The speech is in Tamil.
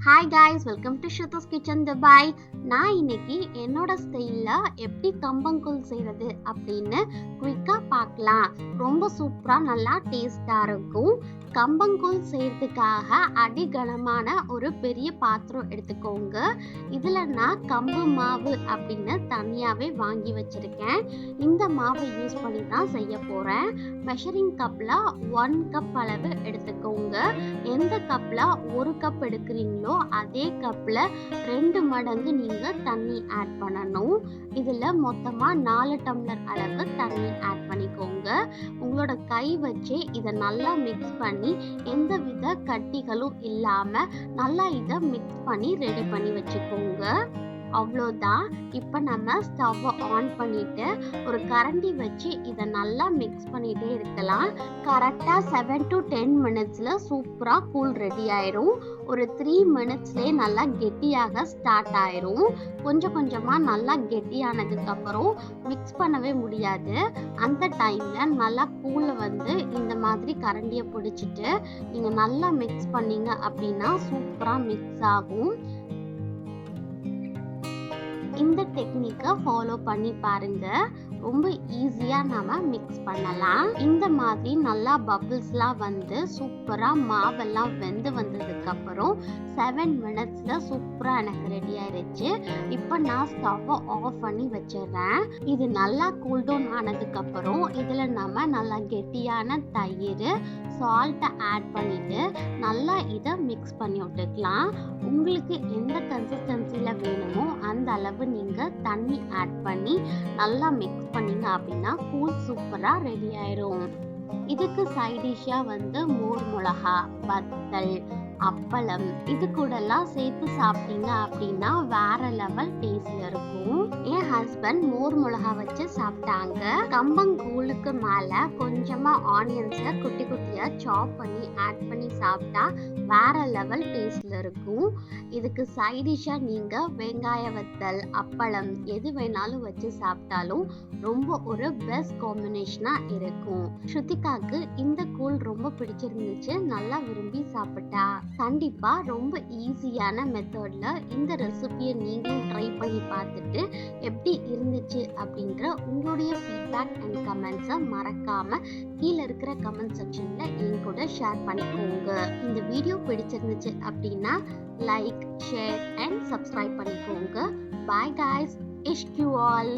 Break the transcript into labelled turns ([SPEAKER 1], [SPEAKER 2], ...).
[SPEAKER 1] Hi guys, welcome to Shuthu's kitchen Dubai. நான் இன்னைக்கு என்னோட ஸ்டைலில் எப்படி கம்பங்கூழ் செய்கிறது அப்படின்னு குயிக்காக பார்க்கலாம். ரொம்ப சூப்பராக நல்லா டேஸ்டாக இருக்கும். கம்பங்கூழ் செய்கிறதுக்காக அடிகனமான ஒரு பெரிய பாத்திரம் எடுத்துக்கோங்க. இதில் நான் கம்பு மாவு அப்படின்னு தனியாகவே வாங்கி வச்சுருக்கேன். இந்த மாவை யூஸ் பண்ணி தான் செய்ய போகிறேன். மெஷரிங் கப்பில் 1 கப் அளவு எடுத்துக்கோங்க. எந்த கப்பில் 1 கப் எடுக்கிறீங்களோ அதே கப்பில் 2 மடங்கு நீங்கள் தண்ணி ஆட் பண்ணணும். இதில் மொத்தமாக 4 டம்ளர் அளவு தண்ணி ஆட் பண்ணிக்கோங்க. உங்களோட கை வச்சு இதை நல்லா மிக்ஸ் பண்ணி எந்த வித கட்டிகளும் இல்லாமல் நல்லா இதை மிக்ஸ் பண்ணி ரெடி பண்ணி வச்சுக்கோங்க. அவ்வளோதான். இப்போ நம்ம ஸ்டவ்வை ஆன் பண்ணிட்டு ஒரு கரண்டி வச்சு இதை நல்லா மிக்ஸ் பண்ணிகிட்டே இருக்கலாம். கரெக்டாக 7 to 10 மினிட்ஸில் சூப்பராக கூழ் ரெடி ஆயிரும். ஒரு 3 மினிட்ஸ்லேயே நல்லா கெட்டியாக ஸ்டார்ட் ஆயிரும். கொஞ்சம் கொஞ்சமாக நல்லா கெட்டியானதுக்கப்புறம் மிக்ஸ் பண்ணவே முடியாது. அந்த டைமில் நல்லா கூழை இந்த மாதிரி கரண்டியை பிடிச்சிட்டு நீங்கள் நல்லா மிக்ஸ் பண்ணீங்க அப்படின்னா சூப்பராக மிக்ஸ் ஆகும். இந்த டெக்னிக்கை ஃபாலோ பண்ணி பாருங்க. ரொம்ப ஈஸியாக நம்ம மிக்ஸ் பண்ணலாம். இந்த மாதிரி நல்லா பபிள்ஸ்லாம் சூப்பராக மாவெல்லாம் வெந்து வந்ததுக்கப்புறம் 7 மினிட்ஸில் சூப்பராக எனக்கு ரெடி ஆயிடுச்சு. இப்போ நான் ஸ்டவ்வை ஆஃப் பண்ணி வச்சிடுறேன். இது நல்லா கூல்டவுன் ஆனதுக்கப்புறம் இதில் நம்ம நல்லா கெட்டியான தயிர், சால்ட்டை ஆட் பண்ணிவிட்டு நல்லா இதை மிக்ஸ் பண்ணி விட்டுக்கலாம். உங்களுக்கு எந்த கன்சிஸ்டன்சியில் வேணுமோ அந்த அளவு நீங்கள் தண்ணி ஆட் பண்ணி நல்லா மிக்ஸ் பண்ணீங்க அப்படின்னா கூழ் சூப்பராக ரெடி ஆயிரும். இதுக்கு சைட் டிஷ்ஷாக மோர் மிளகா, வத்தல், அப்பளம் இது கூடலாம் சேர்த்து சாப்பிட்டீங்க அப்படின்னா வேற லெவல் டேஸ்ட்ல இருக்கும். என் ஹஸ்பண்ட் மோர் மிளகா வச்சு சாப்பிட்டாங்க. கம்பங்கூழுக்கு மேல கொஞ்சமா ஆனியன்ஸை குட்டி குட்டியா சாப் பண்ணி ஆட் பண்ணி சாப்பிட்டா வேற லெவல் டேஸ்ட்ல இருக்கும். இதுக்கு சைட் டிஷ்ஷா நீங்க வெங்காய வத்தல், அப்பளம் எது வேணாலும் வச்சு சாப்பிட்டாலும் ரொம்ப ஒரு பெஸ்ட் காம்பினேஷனா இருக்கும். ஸ்ருதிகாக்கு இந்த கூழ் ரொம்ப பிடிச்சிருந்துச்சு, நல்லா விரும்பி சாப்பிட்டா. கண்டிப்பா ரொம்ப ஈஸியான மெத்தட்ல இந்த ரெசிபியை நீங்களும் ட்ரை பண்ணி பார்த்துட்டு எப்படி இருந்துச்சு அப்படின்ற உங்களுடைய ஃபீட்பேக் அண்ட் கமெண்ட்ஸை மறக்காம கீழே இருக்கிற கமெண்ட் செக்ஷன்ல என் கூட ஷேர் பண்ணிக்கோங்க. இந்த வீடியோ பிடிச்சிருந்துச்சு அப்படின்னா லைக், ஷேர் அண்ட் சப்ஸ்கிரைப் பண்ணிக்கோங்க. Bye guys, Ishq you all.